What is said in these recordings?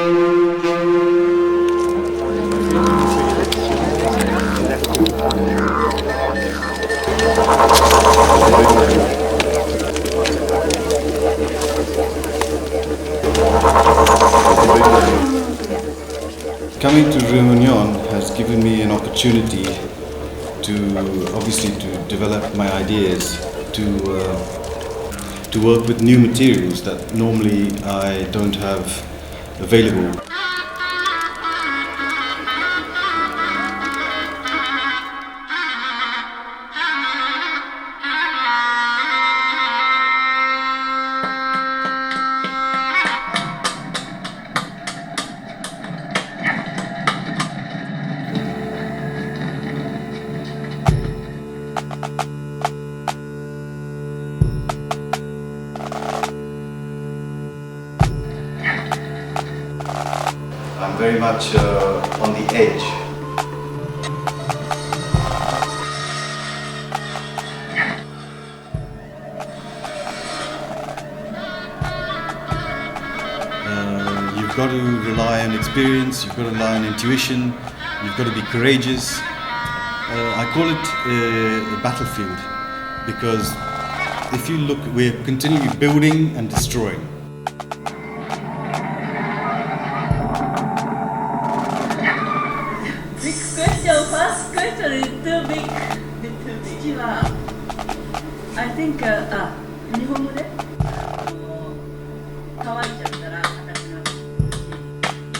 Coming to Réunion has given me an opportunity to obviously to develop my ideas, to work with new materials that normally I don't have available. I'm very much on the edge. You've got to rely on experience, you've got to rely on intuition, you've got to be courageous. I call it a battlefield because if you look, we're continually building and destroying. First question, little bit. I think 日本語で乾いちゃったら私が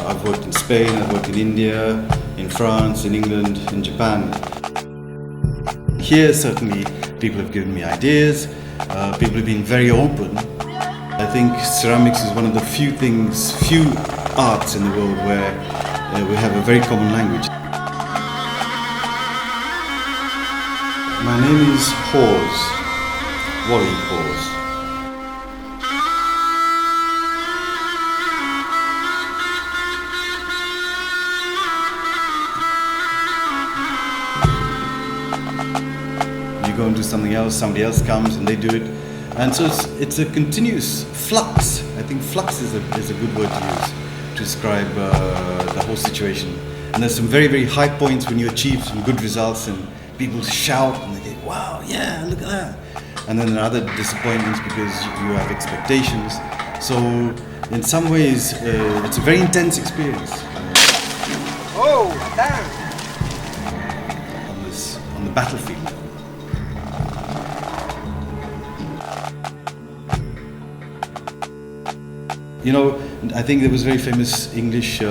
I've worked in Spain, I've worked in India, in France, in England, in Japan. Here certainly people have given me ideas, people have been very open. I think ceramics is one of the few arts in the world where we have a very common language. My name is Hawes, Wally Hawes. You go and do something else, somebody else comes and they do it. And so it's a continuous flux. I think flux is a good word to use to describe the whole situation. And there's some very, very high points when you achieve some good results and people shout and they go, wow, yeah, look at that. And then there are other disappointments because you have expectations. So in some ways, it's a very intense experience. Oh, damn! On the battlefield. You know, I think there was a very famous English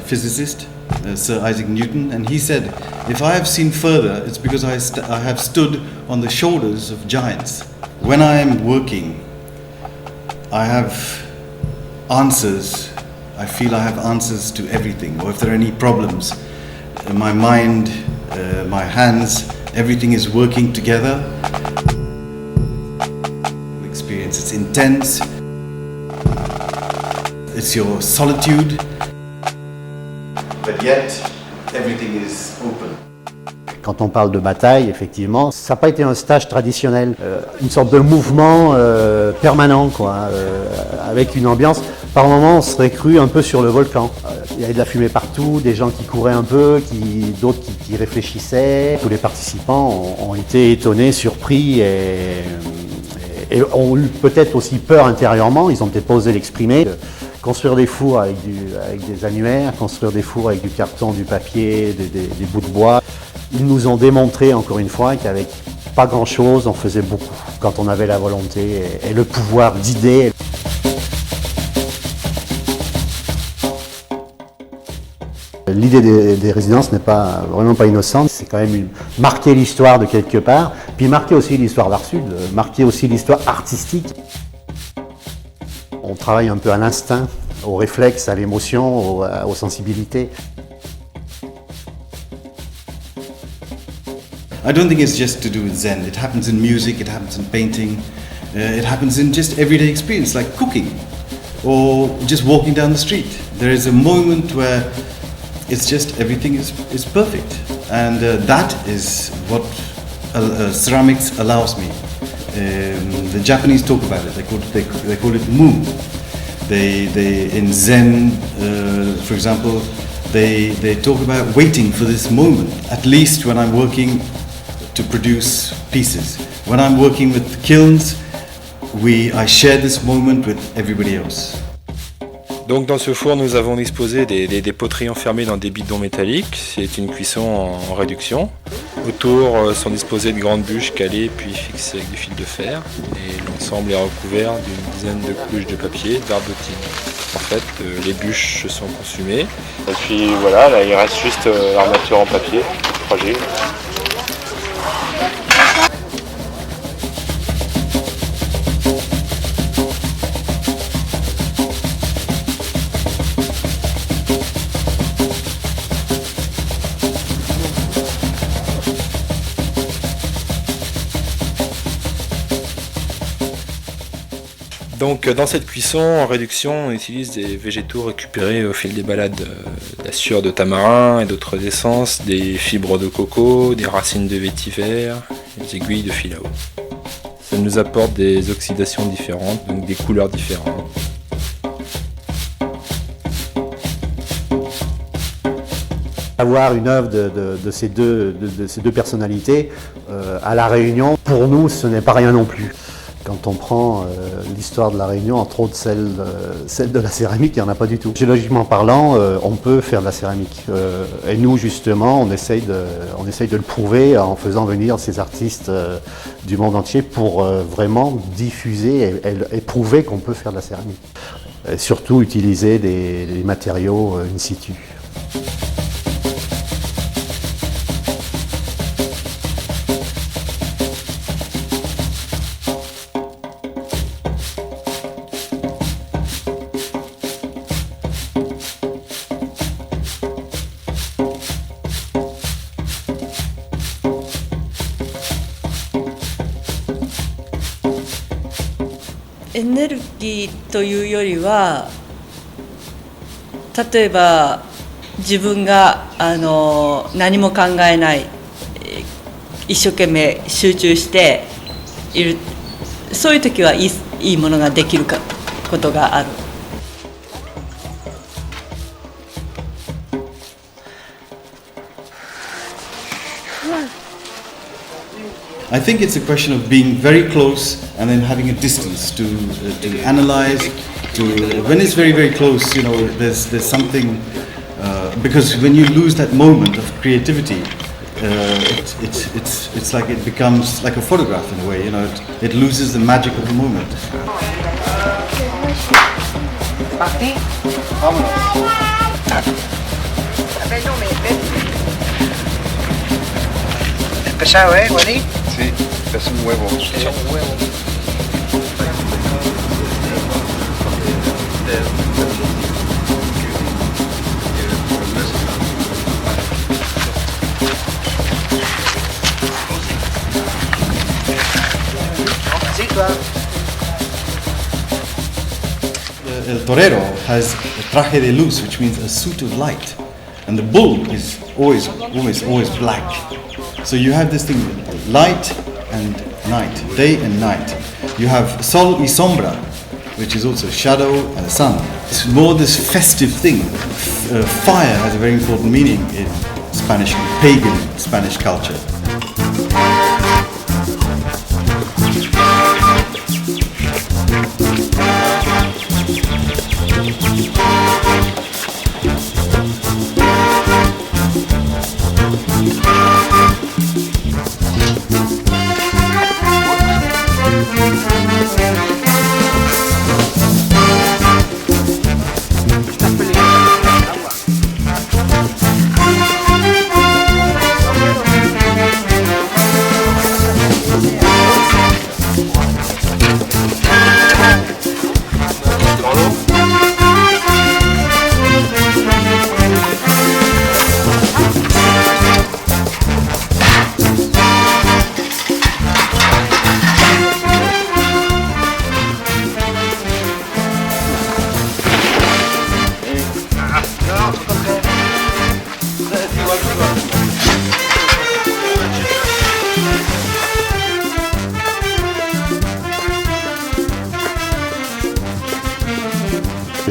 physicist, Sir Isaac Newton, and he said, if I have seen further, it's because I have stood on the shoulders of giants. When I am working, I have answers. I feel I have answers to everything. Or if there are any problems, my mind, my hands, everything is working together. Experience, it's intense. It's your solitude. But yet, everything is open. Quand on parle de bataille, effectivement, ça n'a pas été un stage traditionnel, une sorte de mouvement permanent, quoi, avec une ambiance. Par moments, on serait cru un peu sur le volcan. Il y avait de la fumée partout, des gens qui couraient un peu, d'autres qui réfléchissaient. Tous les participants ont été étonnés, surpris et ont eu peut-être aussi peur intérieurement. Ils ont peut-être pas osé l'exprimer. Construire des fours avec des annuaires, construire des fours avec du carton, du papier, des bouts de bois. Ils nous ont démontré encore une fois qu'avec pas grand-chose, on faisait beaucoup quand on avait la volonté et le pouvoir d'idées. L'idée des résidences n'est vraiment pas innocente, c'est quand même marquer l'histoire de quelque part, puis marquer aussi l'histoire d'Art Sud, marquer aussi l'histoire artistique. On travaille un peu à l'instinct, au réflexe, à l'émotion, aux sensibilités. I don't think it's just to do with Zen. It happens in music, it happens in painting, it happens in just everyday experience like cooking or just walking down the street. There is a moment where it's just everything is perfect, and that is what ceramics allows me. The Japanese talk about it. They call it mu. They in Zen, for example, they talk about waiting for this moment. At least when I'm working to produce pieces, when I'm working with kilns, I share this moment with everybody else. Donc dans ce four, nous avons disposé des poteries enfermées dans des bidons métalliques. C'est une cuisson en réduction. Autour sont disposées de grandes bûches calées puis fixées avec du fil de fer. Et l'ensemble est recouvert d'une dizaine de couches de papier, d'arbotine. En fait, les bûches sont consumées. Et puis voilà, là il reste juste l'armature en papier, fragile. Donc dans cette cuisson en réduction, on utilise des végétaux récupérés au fil des balades, de la sueur de tamarin et d'autres essences, des fibres de coco, des racines de vétiver, des aiguilles de fil à eau. Ça nous apporte des oxydations différentes, donc des couleurs différentes. Avoir une œuvre de ces deux personnalités à La Réunion, pour nous, ce n'est pas rien non plus. Quand on prend l'histoire de La Réunion, entre autres celle de la céramique, il n'y en a pas du tout. Géologiquement parlant, on peut faire de la céramique. Et nous, justement, on essaye de le prouver en faisant venir ces artistes du monde entier pour vraiment diffuser et prouver qu'on peut faire de la céramique. Et surtout utiliser des matériaux in situ.エネルギーというよりは、例えば自分が何も考えない、一生懸命集中している、そういう時はいいものができることがある。I think it's a question of being very close and then having a distance to analyze. When it's very, very close, you know, there's something because when you lose that moment of creativity, it's like it becomes like a photograph in a way. You know, it loses the magic of the moment. Parti. Vámonos. Es pesado, ¿eh, Wally? Sí, es un huevo. Es un huevo. Sí, claro. El torero has a traje de luz, which means a suit of light, and the bull is always black. So you have this thing, light and night, day and night. You have sol y sombra, which is also shadow and sun. It's more this festive thing. Fire has a very important meaning in Spanish, pagan Spanish culture.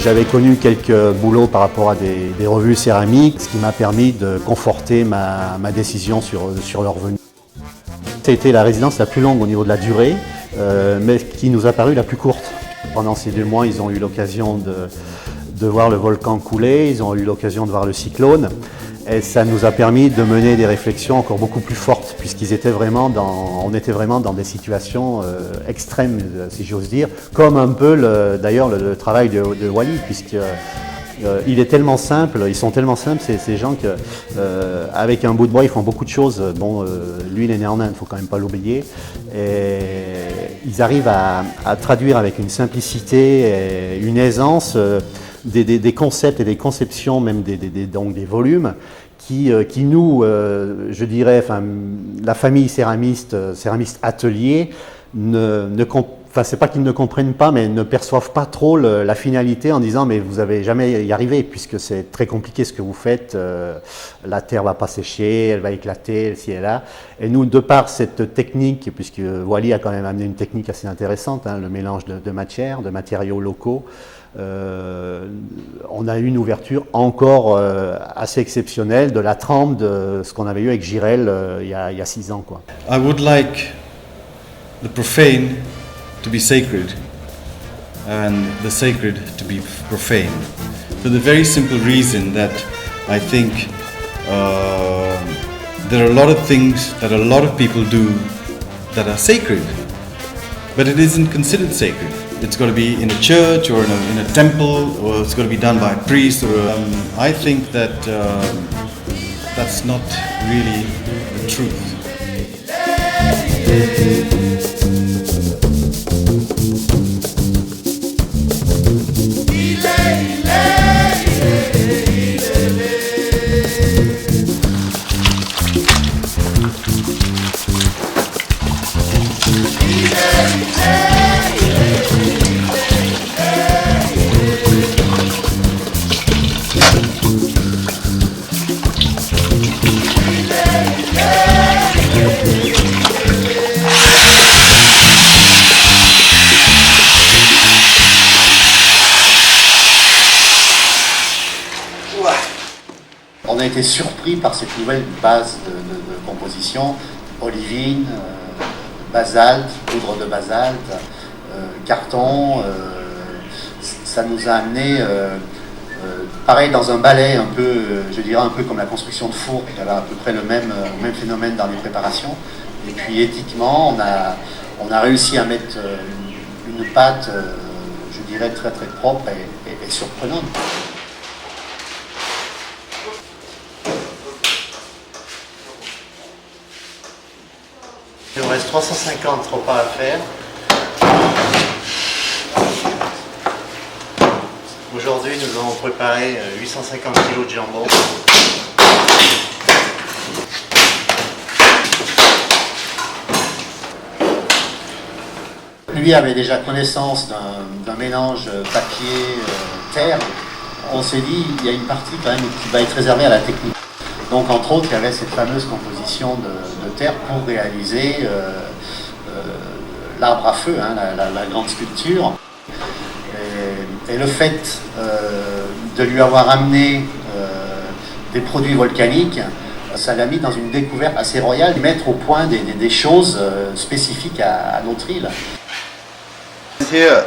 J'avais connu quelques boulots par rapport à des revues céramiques, ce qui m'a permis de conforter ma décision sur leur venue. C'était la résidence la plus longue au niveau de la durée, mais qui nous a paru la plus courte. Pendant ces 2 mois, ils ont eu l'occasion de voir le volcan couler, ils ont eu l'occasion de voir le cyclone. Et ça nous a permis de mener des réflexions encore beaucoup plus fortes, puisqu'on était vraiment dans des situations extrêmes, si j'ose dire, comme un peu d'ailleurs le travail de Wally, puisqu'il est tellement simple, ils sont tellement simples ces gens qu'avec un bout de bois ils font beaucoup de choses. Bon, lui il est né en Inde, il ne faut quand même pas l'oublier, et ils arrivent à traduire avec une simplicité et une aisance des concepts et des conceptions, même donc des volumes, qui nous, je dirais, enfin, la famille céramiste atelier, c'est pas qu'ils ne comprennent pas, mais ne perçoivent pas trop la finalité en disant mais vous n'avez jamais y arrivé puisque c'est très compliqué ce que vous faites, la terre va pas sécher, elle va éclater, si elle a. Et nous, de par cette technique, puisque Wally a quand même amené une technique assez intéressante, hein, le mélange de matières, de matériaux locaux, on a eu une ouverture encore assez exceptionnelle de la trempe de ce qu'on avait eu avec Girel il y a 6 ans, quoi. I would like the profane to be sacred and the sacred to be profane, for the very simple reason that I think there are a lot of things that a lot of people do that are sacred, but it isn't considered sacred. It's got to be in a church or in a temple, or it's got to be done by a priest. I think that that's not really the truth. On a été surpris par cette nouvelle base de composition, olivine, basalte, poudre de basalte, carton. Ça nous a amené, pareil dans un balai, un peu, je dirais un peu comme la construction de fours, qui avait à peu près le même phénomène dans les préparations. Et puis éthiquement, on a réussi à mettre une pâte, je dirais très très propre et surprenante. Il nous reste 350 repas à faire. Aujourd'hui, nous avons préparé 850 kg de jambon. Lui avait déjà connaissance d'un mélange papier-terre. On s'est dit, il y a une partie quand même qui va être réservée à la technique. Donc entre autres, il y avait cette fameuse composition de terre pour réaliser l'arbre à feu, hein, la grande sculpture. Et le fait de lui avoir amené des produits volcaniques, ça l'a mis dans une découverte assez royale, de mettre au point des choses spécifiques à notre île. Here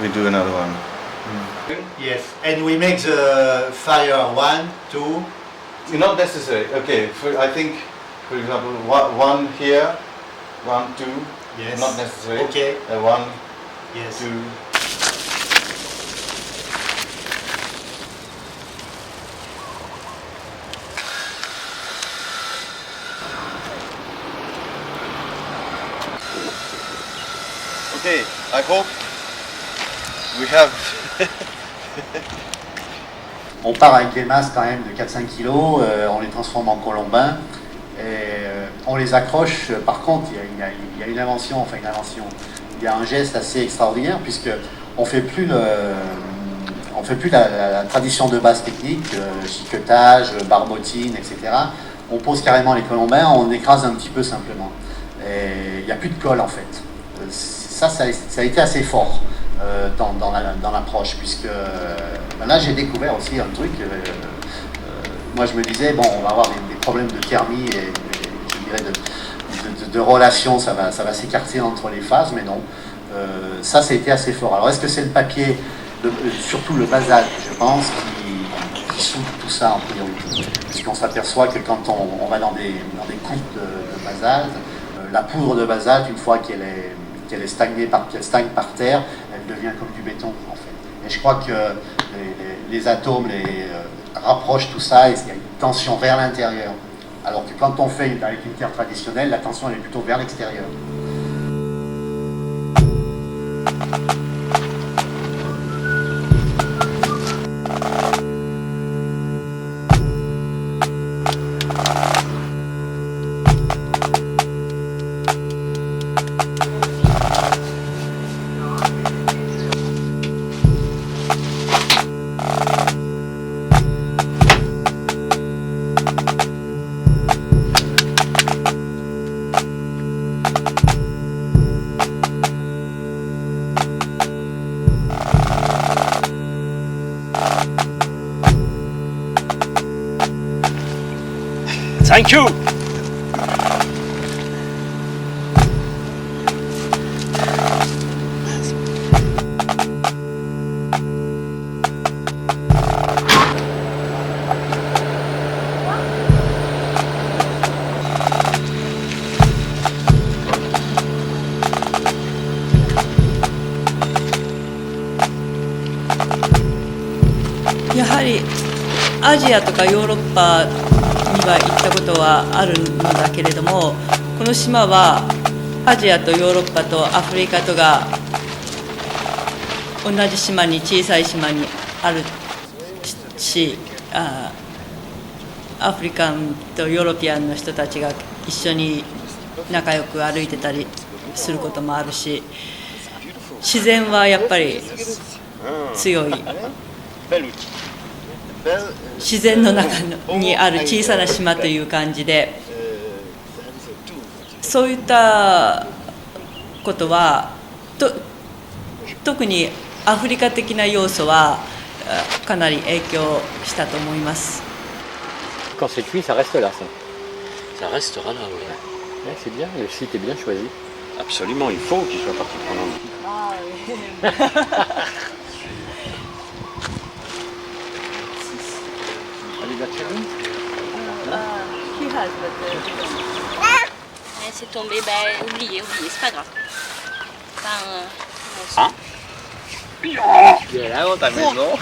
we do another one. Yes, and we make the fire 1, 2. Not necessary. Okay, I think, for example, one here, 1, 2. Yes. Not necessary. Okay. 1, Yes. 2. Okay, I hope we have. On part avec des masses quand même de 4-5 kg, on les transforme en colombins et on les accroche. Par contre, il y a une invention, il y a un geste assez extraordinaire puisque on fait plus la tradition de base technique, chiquetage, barbotine, etc. On pose carrément les colombins, on écrase un petit peu simplement. Et il n'y a plus de colle en fait. Ça a été assez fort. dans l'approche, puisque là j'ai découvert aussi un truc. Moi je me disais, bon, on va avoir des problèmes de thermie et je dirais de relations, ça va s'écarter entre les phases, mais non. Ça a été assez fort. Alors est-ce que c'est le papier, surtout le basalte, je pense, qui soude tout ça en priorité? Puisqu'on s'aperçoit que quand on va dans des coupes de basalte, la poudre de basalte, une fois qu'elle stagne par terre, elle devient comme du béton en fait. Et je crois que les atomes rapprochent tout ça et il y a une tension vers l'intérieur. Alors que quand on fait avec une terre traditionnelle, la tension elle est plutôt vers l'extérieur. Thank you.やはりアジアとかヨーロッパには行ったことはあるのだけれども、この島はアジアとヨーロッパとアフリカとが同じ島に小さい島にあるし、アフリカンとヨーロピアンの人たちが一緒に仲良く歩いてたりすることもあるし、自然はやっぱり強い。自然の中にある小さな島という感じで、そういったことは特にアフリカ的な要素はかなり影響したと思います。Quand c'est cuit, ça reste là, ça. Ça restera là, oui. Ouais, c'est bien, le site est bien choisi. Absolument, il faut qu'il soit partie prenante. C'est tombé, ben oubliez, c'est pas grave. Hein? Tu es là dans ta maison.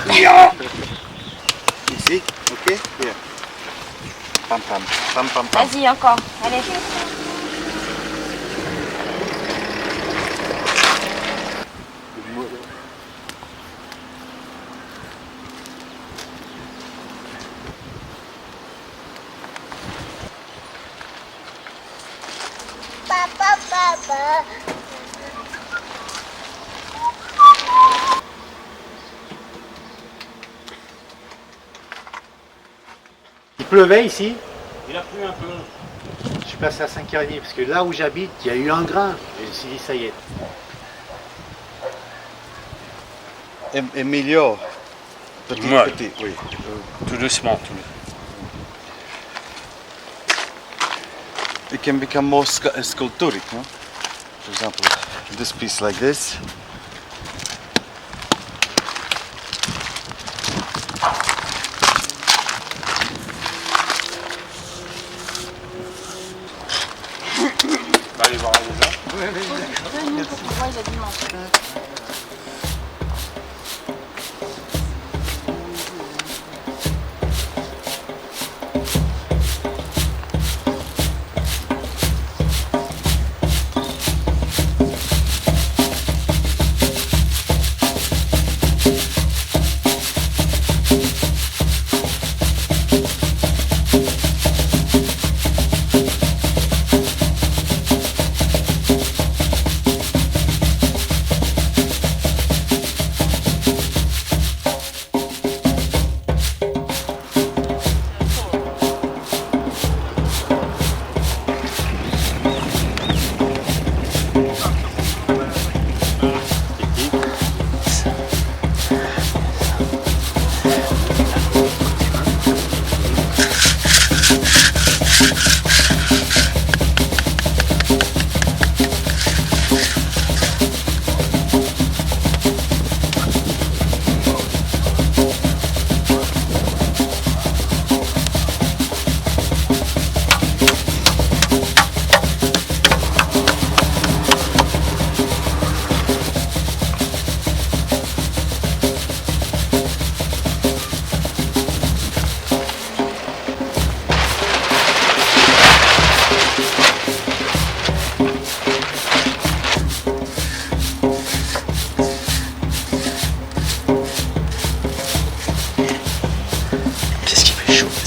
Ici, ok? Here. Pam pam, pam pam pam. Vas-y, encore, allez. Il pleuvait ici. Il a plu un peu. Je suis passé à 5h30 parce que là où j'habite, il y a eu un grain. Je me suis dit, ça y est. Emilio, petit, Ouais. petit, oui. Tout doucement. It can become more sculpturic, no? For example, this piece like this. On va aller voir les gens.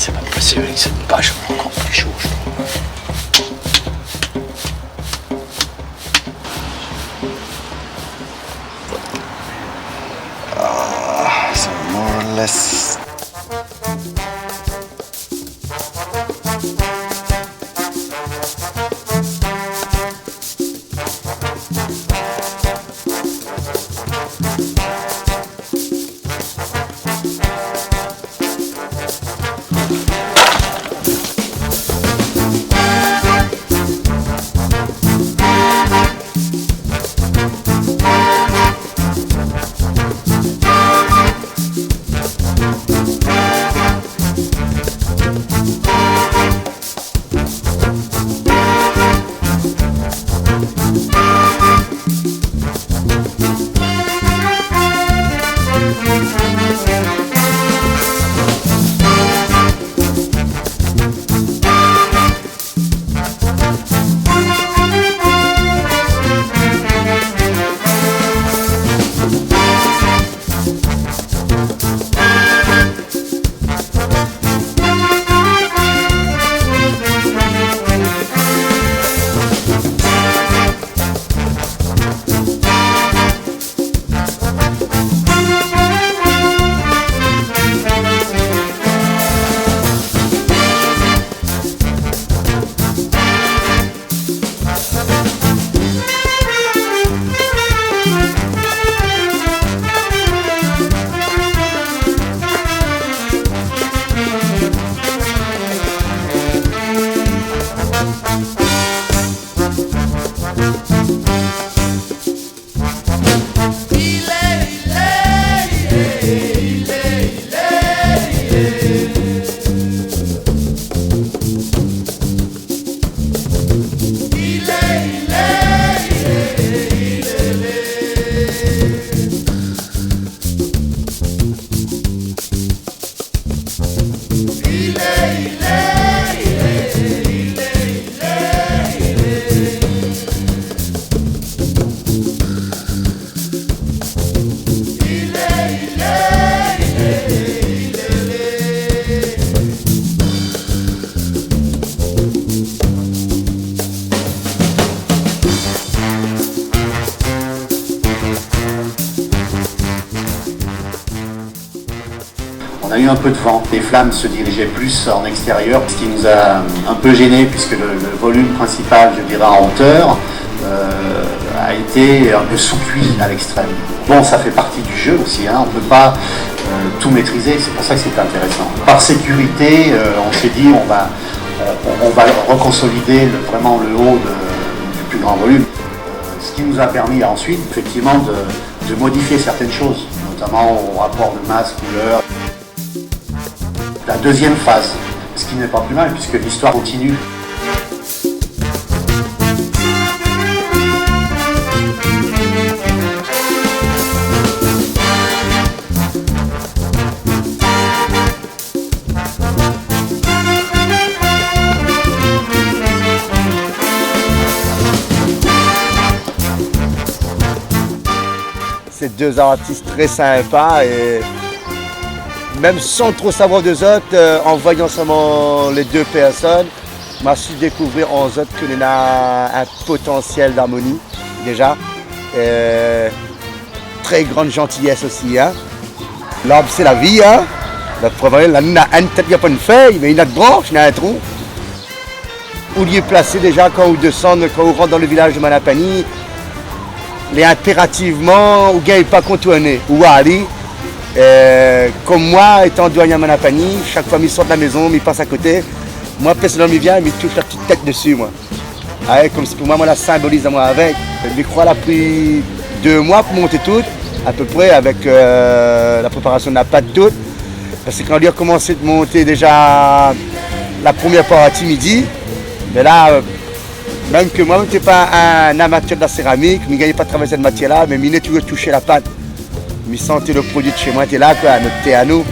ça va me passer avec cette bâche encore plus chaud, je crois. So more or less. On a eu un peu de vent, les flammes se dirigeaient plus en extérieur, ce qui nous a un peu gêné puisque le volume principal, je dirais en hauteur, a été un peu sous-cuit à l'extrême. Bon, ça fait partie du jeu aussi, hein. On ne peut pas tout maîtriser, c'est pour ça que c'est intéressant. Par sécurité, on s'est dit on va reconsolider vraiment le haut du plus grand volume. Ce qui nous a permis ensuite effectivement de modifier certaines choses, notamment au rapport de masse, couleur. La deuxième phase, ce qui n'est pas plus mal puisque l'histoire continue. C'est deux artistes très sympas et même sans trop savoir d'eux autres, en voyant seulement les deux personnes, m'a su découvrir en eux autres qu'il y a un potentiel d'harmonie déjà. Et très grande gentillesse aussi. Hein. L'arbre c'est la vie. Hein. La preuve, là, il a une tête, il n'y a pas une feuille, mais il a de branche, il a un tronc. Où lieu placé déjà quand vous descendez, quand vous rentrez dans le village de Manapani, les impérativement, ou gagne pas contourné, ou aller. Comme moi, étant douanier à Manapani, chaque fois qu'il sort de la maison, il passe à côté. Moi, personnellement, il vient, il touche la petite tête dessus, moi. Ah, comme pour moi, la symbolise à moi avec. Je crois qu'il a pris 2 mois pour monter tout, à peu près, avec la préparation de la pâte toute. Parce que quand il a commencé de monter déjà la première partie midi, mais là, même que moi, je n'étais pas un amateur de la céramique, je ne gagnais pas de travailler cette matière-là, mais je tu veux toucher la pâte. Je sentais le produit de chez moi, était là, quoi, notre thé à nous.